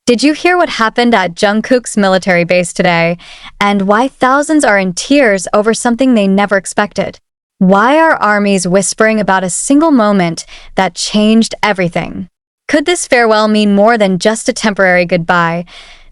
Did you hear what happened at Jungkook's military base today, and why thousands are in tears over something they never expected? Why are armies whispering about a single moment that changed everything? Could this farewell mean more than just a temporary goodbye?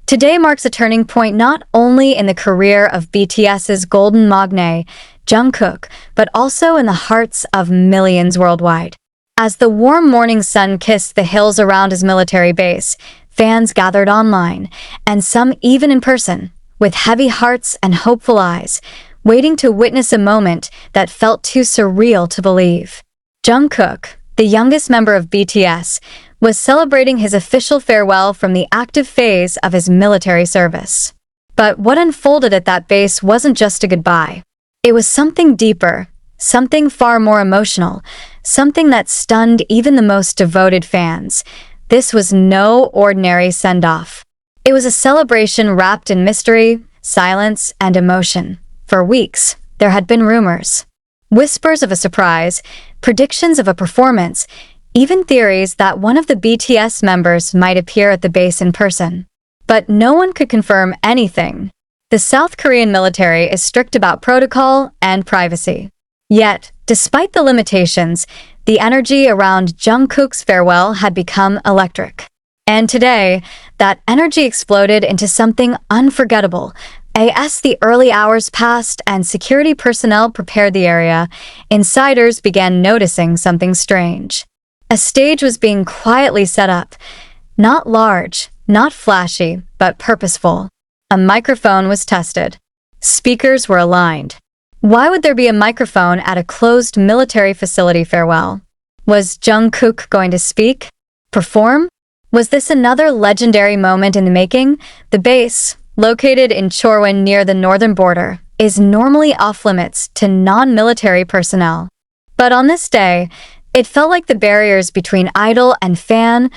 Today marks a turning point not only in the career of BTS's golden magne, Jungkook, but also in the hearts of millions worldwide. As the warm morning sun kissed the hills around his military base, fans gathered online, and some even in person, with heavy hearts and hopeful eyes, waiting to witness a moment that felt too surreal to believe. Jungkook, the youngest member of BTS, was celebrating his official farewell from the active phase of his military service. But what unfolded at that base wasn't just a goodbye. It was something deeper, something far more emotional, something that stunned even the most devoted fans. This was no ordinary send-off. It was a celebration wrapped in mystery, silence, and emotion. For weeks, there had been rumors. Whispers of a surprise, predictions of a performance, even theories that one of the BTS members might appear at the base in person. But no one could confirm anything. The South Korean military is strict about protocol and privacy. Yet, despite the limitations, the energy around Jungkook's farewell had become electric. And today, that energy exploded into something unforgettable. As the early hours passed and security personnel prepared the area, insiders began noticing something strange. A stage was being quietly set up. Not large, not flashy, but purposeful. A microphone was tested. Speakers were aligned. Why would there be a microphone at a closed military facility farewell? Was Jungkook going to speak? Perform? Was this another legendary moment in the making? The base, located in Chorwon near the northern border, is normally off-limits to non-military personnel. But on this day, it felt like the barriers between idol and fan,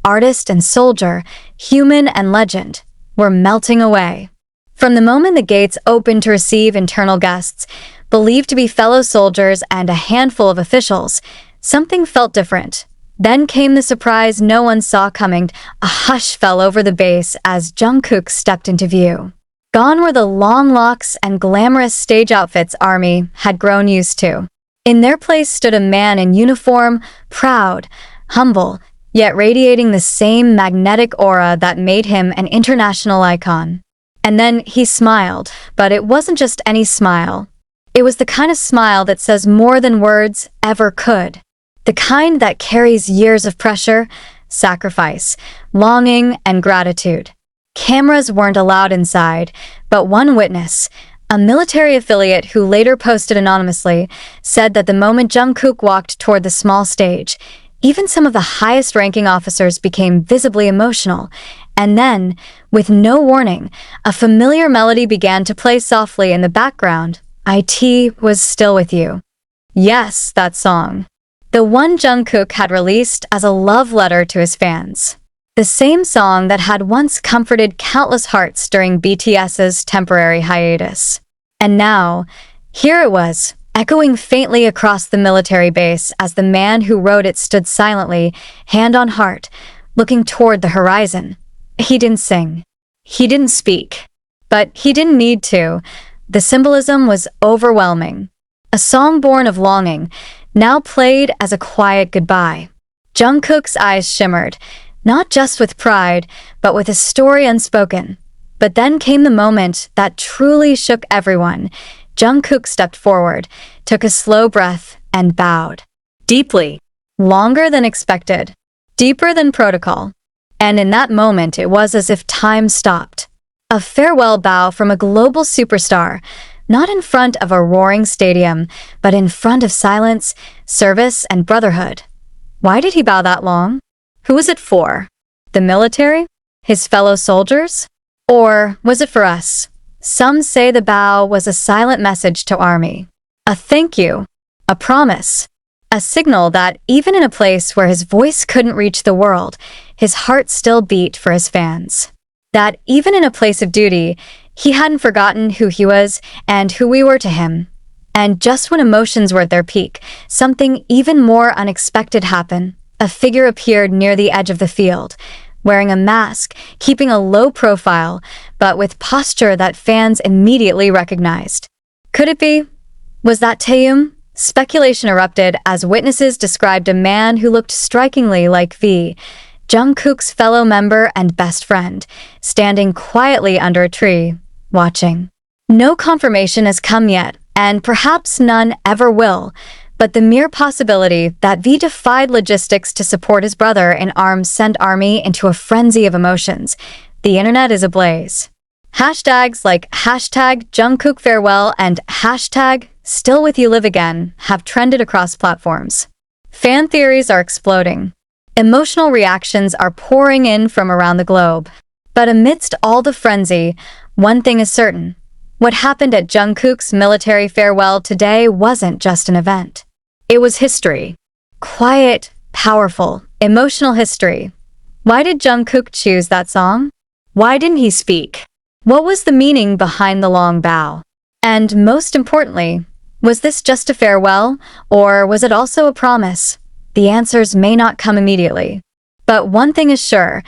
artist and soldier, human and legend, were melting away. From the moment the gates opened to receive internal guests, believed to be fellow soldiers and a handful of officials, something felt different. Then came the surprise no one saw coming. A hush fell over the base as Jungkook stepped into view. Gone were the long locks and glamorous stage outfits ARMY had grown used to. In their place stood a man in uniform, proud, humble, yet radiating the same magnetic aura that made him an international icon. And then he smiled, but it wasn't just any smile. It was the kind of smile that says more than words ever could. The kind that carries years of pressure, sacrifice, longing, and gratitude. Cameras weren't allowed inside, but one witness, a military affiliate who later posted anonymously, said that the moment Jungkook walked toward the small stage, even some of the highest-ranking officers became visibly emotional. And then, with no warning, a familiar melody began to play softly in the background. "IT was still with you." Yes, that song. The one Jungkook had released as a love letter to his fans. The same song that had once comforted countless hearts during BTS's temporary hiatus. And now, here it was, echoing faintly across the military base as the man who wrote it stood silently, hand on heart, looking toward the horizon. He didn't sing. He didn't speak. But he didn't need to. The symbolism was overwhelming. A song born of longing, now played as a quiet goodbye. Jungkook's eyes shimmered, not just with pride, but with a story unspoken. But then came the moment that truly shook everyone. Jungkook stepped forward, took a slow breath, and bowed. Deeply. Longer than expected. Deeper than protocol. And in that moment, it was as if time stopped. A farewell bow from a global superstar, not in front of a roaring stadium, but in front of silence, service, and brotherhood. Why did he bow that long? Who was it for? The military? His fellow soldiers? Or was it for us? Some say the bow was a silent message to ARMY. A thank you. A promise. A signal that even in a place where his voice couldn't reach the world, his heart still beat for his fans. That even in a place of duty, he hadn't forgotten who he was and who we were to him. And just when emotions were at their peak, something even more unexpected happened. A figure appeared near the edge of the field. wearing a mask, keeping a low profile, but with posture that fans immediately recognized. Could it be? Was that Taeyum? Speculation erupted as witnesses described a man who looked strikingly like V, Jungkook's fellow member and best friend, standing quietly under a tree, watching. No confirmation has come yet, and perhaps none ever will, but the mere possibility that V defied logistics to support his brother in arms sent ARMY into a frenzy of emotions. The internet is ablaze. Hashtags like hashtag Jungkook farewell and hashtag still with you live again have trended across platforms. Fan theories are exploding. Emotional reactions are pouring in from around the globe. But amidst all the frenzy, one thing is certain. What happened at Jungkook's military farewell today wasn't just an event. It was history. Quiet, powerful, emotional history. Why did Jungkook choose that song? Why didn't he speak? What was the meaning behind the long bow? And most importantly, was this just a farewell, or was it also a promise? The answers may not come immediately. But one thing is sure,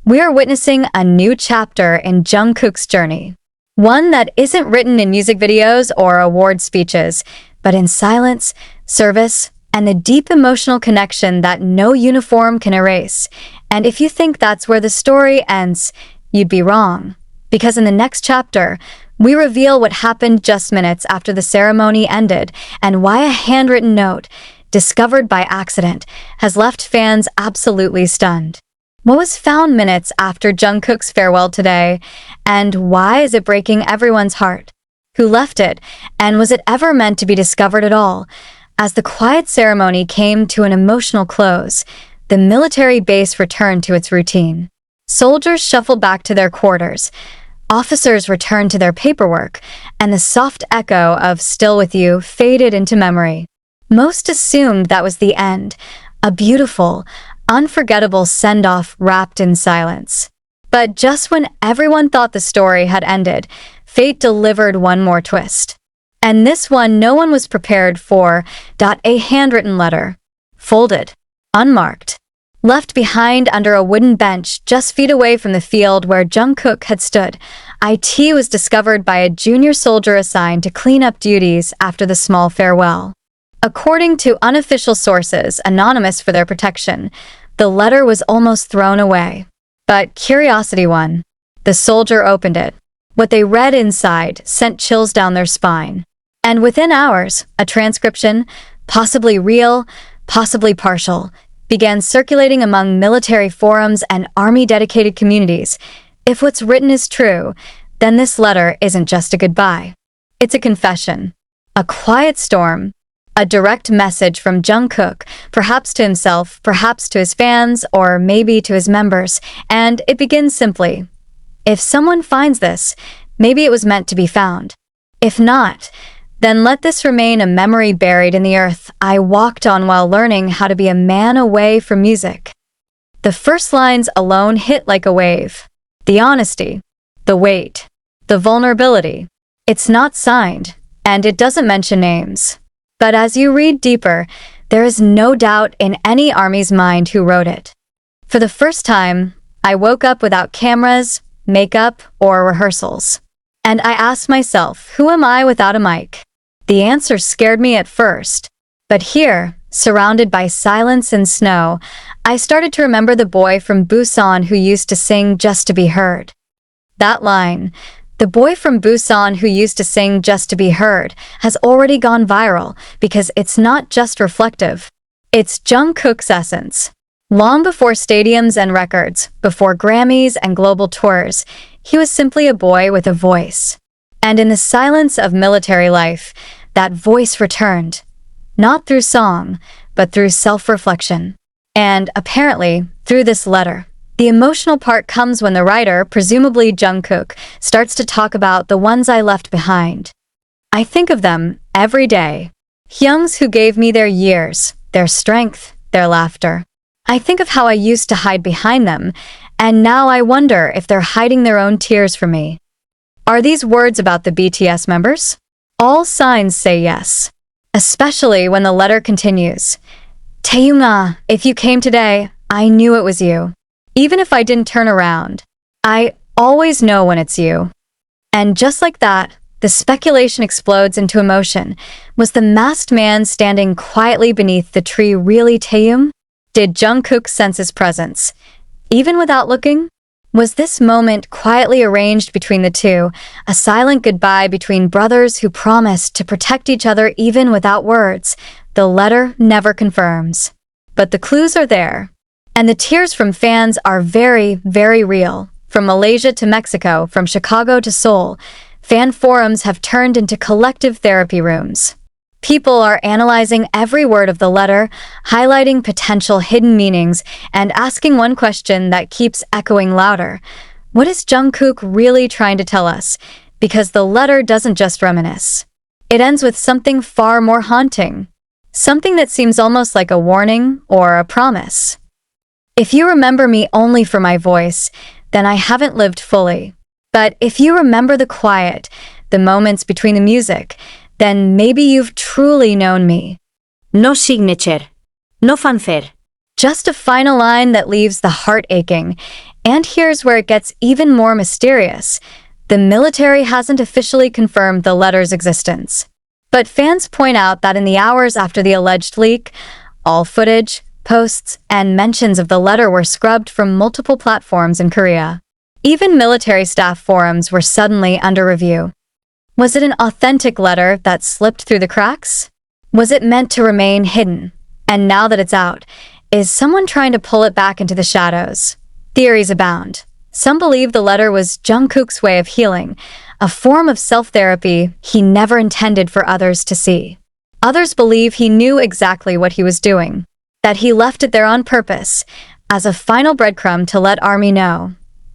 we are witnessing a new chapter in Jungkook's journey. One that isn't written in music videos or award speeches, but in silence, service, and the deep emotional connection that no uniform can erase. And if you think that's where the story ends, you'd be wrong. Because in the next chapter, we reveal what happened just minutes after the ceremony ended and why a handwritten note, discovered by accident, has left fans absolutely stunned. What was found minutes after Jungkook's farewell today, and why is it breaking everyone's heart? Who left it, and was it ever meant to be discovered at all? As the quiet ceremony came to an emotional close, the military base returned to its routine. Soldiers shuffled back to their quarters. Officers returned to their paperwork, and the soft echo of "Still with you" faded into memory. Most assumed that was the end, a beautiful, unforgettable send-off wrapped in silence. But just when everyone thought the story had ended, fate delivered one more twist. And this one no one was prepared for. A handwritten letter. Folded. Unmarked. Left behind under a wooden bench just feet away from the field where Jungkook had stood, IT was discovered by a junior soldier assigned to clean up duties after the small farewell. According to unofficial sources, anonymous for their protection, the letter was almost thrown away. But curiosity won. The soldier opened it. What they read inside sent chills down their spine. And within hours, a transcription, possibly real, possibly partial, began circulating among military forums and ARMY-dedicated communities. If what's written is true, then this letter isn't just a goodbye. It's a confession. A quiet storm. A direct message from Jungkook, perhaps to himself, perhaps to his fans, or maybe to his members. And it begins simply. If someone finds this, maybe it was meant to be found. If not, then let this remain a memory buried in the earth I walked on while learning how to be a man away from music. The first lines alone hit like a wave. The honesty, the weight, the vulnerability. It's not signed, and it doesn't mention names. But as you read deeper, there is no doubt in any ARMY's mind who wrote it. For the first time, I woke up without cameras, makeup, or rehearsals. And I asked myself, who am I without a mic? The answer scared me at first. But here, surrounded by silence and snow, I started to remember the boy from Busan who used to sing just to be heard. That line, the boy from Busan who used to sing just to be heard, has already gone viral because it's not just reflective. It's Jungkook's essence. Long before stadiums and records, before Grammys and global tours, he was simply a boy with a voice. And in the silence of military life, that voice returned. Not through song, but through self-reflection. And, apparently, through this letter. The emotional part comes when the writer, presumably Jungkook, starts to talk about the ones I left behind. I think of them every day. Hyungs who gave me their years, their strength, their laughter. I think of how I used to hide behind them, and now I wonder if they're hiding their own tears from me. Are these words about the BTS members? All signs say yes. Especially when the letter continues. Taeyunga, if you came today, I knew it was you. Even if I didn't turn around, I always know when it's you. And just like that, the speculation explodes into emotion. Was the masked man standing quietly beneath the tree really Taeyum? Did Jungkook sense his presence, even without looking? Was this moment quietly arranged between the two, a silent goodbye between brothers who promised to protect each other even without words? The letter never confirms. But the clues are there. And the tears from fans are very, very real. From Malaysia to Mexico, from Chicago to Seoul, fan forums have turned into collective therapy rooms. People are analyzing every word of the letter, highlighting potential hidden meanings, and asking one question that keeps echoing louder. What is Jungkook really trying to tell us? Because the letter doesn't just reminisce. It ends with something far more haunting. Something that seems almost like a warning or a promise. If you remember me only for my voice, then I haven't lived fully. But if you remember the quiet, the moments between the music, then maybe you've truly known me. No signature. No fanfare. Just a final line that leaves the heart aching. And here's where it gets even more mysterious. The military hasn't officially confirmed the letter's existence. But fans point out that in the hours after the alleged leak, all footage, posts, and mentions of the letter were scrubbed from multiple platforms in Korea. Even military staff forums were suddenly under review. Was it an authentic letter that slipped through the cracks? Was it meant to remain hidden? And now that it's out, is someone trying to pull it back into the shadows? Theories abound. Some believe the letter was Jungkook's way of healing, a form of self-therapy he never intended for others to see. Others believe he knew exactly what he was doing, that he left it there on purpose, as a final breadcrumb to let ARMY know,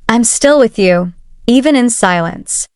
I'm still with you, even in silence.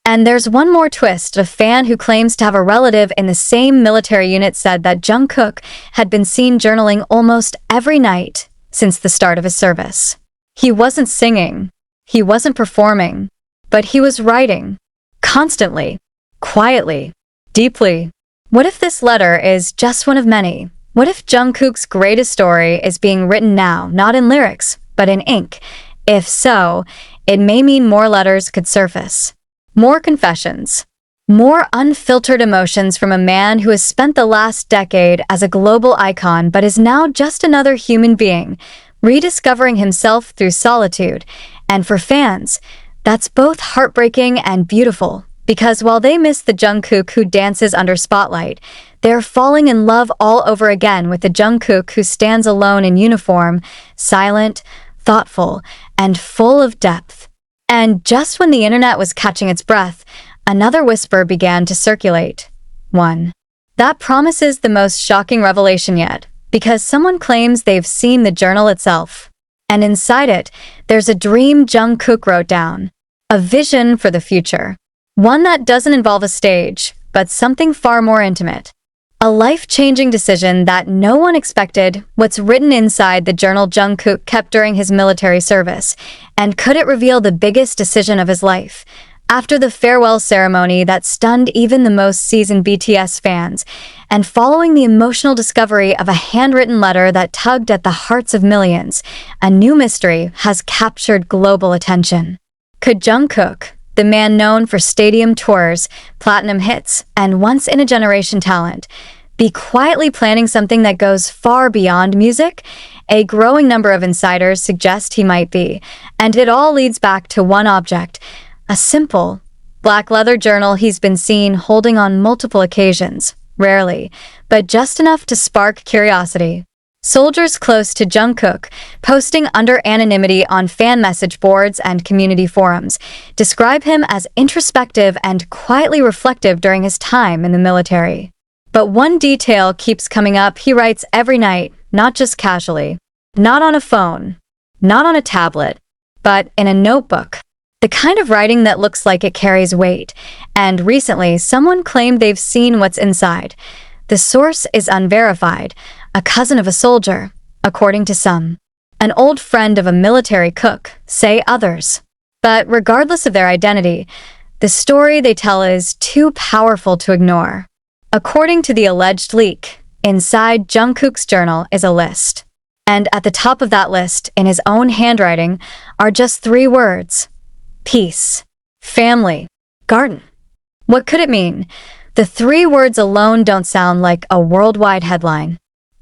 And there's one more twist. A fan who claims to have a relative in the same military unit said that Jungkook had been seen journaling almost every night since the start of his service. He wasn't singing, he wasn't performing, but he was writing. Constantly, quietly, deeply. What if this letter is just one of many? What if Jungkook's greatest story is being written now, not in lyrics, but in ink? If so, it may mean more letters could surface. More confessions. More unfiltered emotions from a man who has spent the last decade as a global icon but is now just another human being, rediscovering himself through solitude. And for fans, that's both heartbreaking and beautiful, because while they miss the Jungkook who dances under spotlight, they're falling in love all over again with the Jungkook who stands alone in uniform, silent, thoughtful, and full of depth. And just when the internet was catching its breath, another whisper began to circulate. One. That promises the most shocking revelation yet, because someone claims they've seen the journal itself. And inside it, there's a dream Jungkook wrote down. A vision for the future. One that doesn't involve a stage, but something far more intimate. A life-changing decision that no one expected. What's written inside the journal Jungkook kept during his military service, and could it reveal the biggest decision of his life? After the farewell ceremony that stunned even the most seasoned BTS fans, and following the emotional discovery of a handwritten letter that tugged at the hearts of millions, a new mystery has captured global attention. Could Jungkook, the man known for stadium tours, platinum hits, and once-in-a-generation talent, be quietly planning something that goes far beyond music? A growing number of insiders suggest he might be, and it all leads back to one object, a simple, black leather journal he's been seen holding on multiple occasions, rarely, but just enough to spark curiosity. Soldiers close to Jungkook, posting under anonymity on fan message boards and community forums, describe him as introspective and quietly reflective during his time in the military. But one detail keeps coming up. He writes every night, not just casually, not on a phone, not on a tablet, but in a notebook. The kind of writing that looks like it carries weight. And recently, someone claimed they've seen what's inside. The source is unverified. A cousin of a soldier, according to some. An old friend of a military cook, say others. But regardless of their identity, the story they tell is too powerful to ignore. According to the alleged leak, inside Jungkook's journal is a list. And at the top of that list, in his own handwriting, are just 3 words: peace, family, garden. What could it mean? The 3 words alone don't sound like a worldwide headline.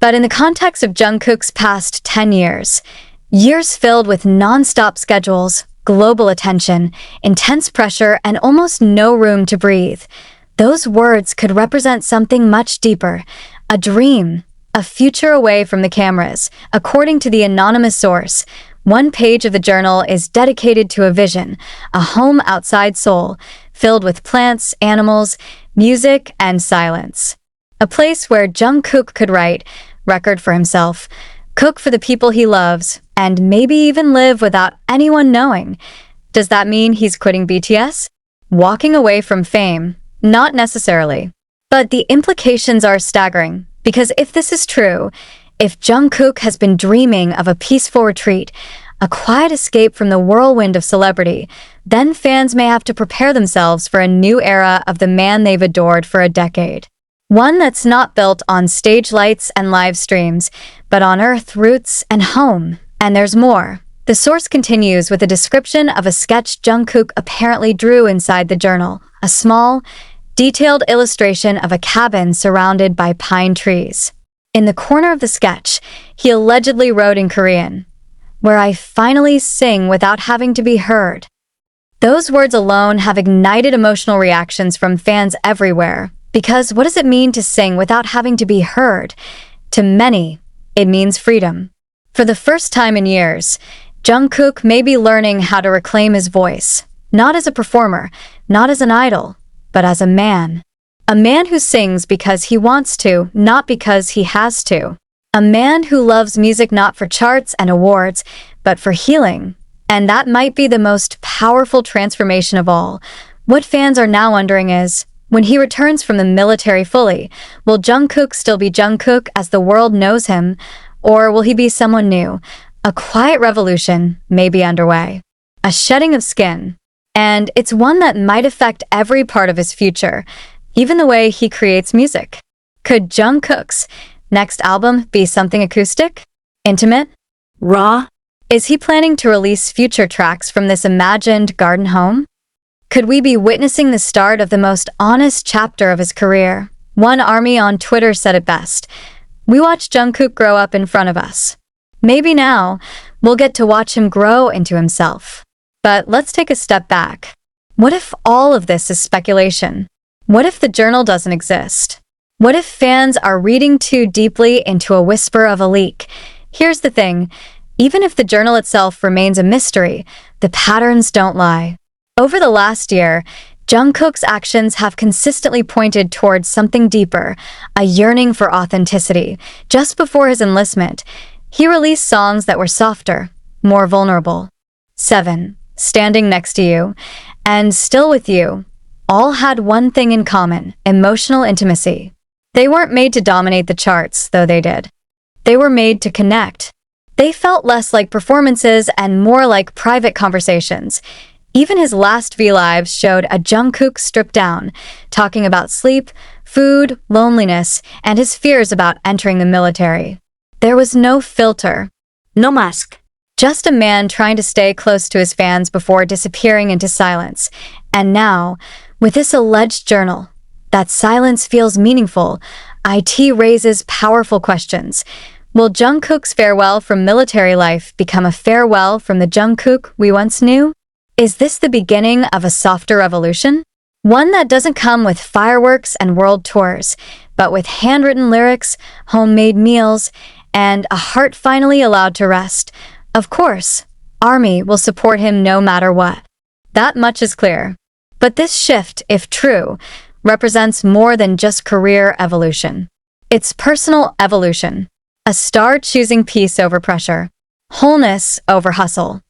But in the context of Jungkook's past 10 years, years filled with non-stop schedules, global attention, intense pressure, and almost no room to breathe, those words could represent something much deeper: a dream, a future away from the cameras. According to the anonymous source, one page of the journal is dedicated to a vision, a home outside Seoul, filled with plants, animals, music, and silence. A place where Jungkook could write, record for himself, cook for the people he loves, and maybe even live without anyone knowing. Does that mean he's quitting BTS? Walking away from fame? Not necessarily. But the implications are staggering, because if this is true, if Jungkook has been dreaming of a peaceful retreat, a quiet escape from the whirlwind of celebrity, then fans may have to prepare themselves for a new era of the man they've adored for a decade. One that's not built on stage lights and live streams, but on earth, roots, and home. And there's more. The source continues with a description of a sketch Jungkook apparently drew inside the journal, a small, detailed illustration of a cabin surrounded by pine trees. In the corner of the sketch, he allegedly wrote in Korean, "Where I finally sing without having to be heard." Those words alone have ignited emotional reactions from fans everywhere, because what does it mean to sing without having to be heard? To many, it means freedom. For the first time in years, Jungkook may be learning how to reclaim his voice, not as a performer, not as an idol, but as a man. A man who sings because he wants to, not because he has to. A man who loves music not for charts and awards, but for healing. And that might be the most powerful transformation of all. What fans are now wondering is, when he returns from the military fully, will Jungkook still be Jungkook as the world knows him, or will he be someone new? A quiet revolution may be underway. A shedding of skin. And it's one that might affect every part of his future, even the way he creates music. Could Jungkook's next album be something acoustic? Intimate? Raw? Is he planning to release future tracks from this imagined garden home? Could we be witnessing the start of the most honest chapter of his career? One ARMY on Twitter said it best: "We watched Jungkook grow up in front of us. Maybe now, we'll get to watch him grow into himself." But let's take a step back. What if all of this is speculation? What if the journal doesn't exist? What if fans are reading too deeply into a whisper of a leak? Here's the thing. Even if the journal itself remains a mystery, the patterns don't lie. Over the last year, Jungkook's actions have consistently pointed towards something deeper, a yearning for authenticity. Just before his enlistment, he released songs that were softer, more vulnerable. 7, Standing Next to You, and Still With You all had one thing in common: emotional intimacy. They weren't made to dominate the charts, though they did. They were made to connect. They felt less like performances and more like private conversations. Even his last V-Lives showed a Jungkook stripped down, talking about sleep, food, loneliness, and his fears about entering the military. There was no filter. No mask. Just a man trying to stay close to his fans before disappearing into silence. And now, with this alleged journal, that silence feels meaningful. IT raises powerful questions. Will Jungkook's farewell from military life become a farewell from the Jungkook we once knew? Is this the beginning of a softer revolution? One that doesn't come with fireworks and world tours, but with handwritten lyrics, homemade meals, and a heart finally allowed to rest. Of course, ARMY will support him no matter what. That much is clear. But this shift, if true, represents more than just career evolution. It's personal evolution. A star choosing peace over pressure, wholeness over hustle,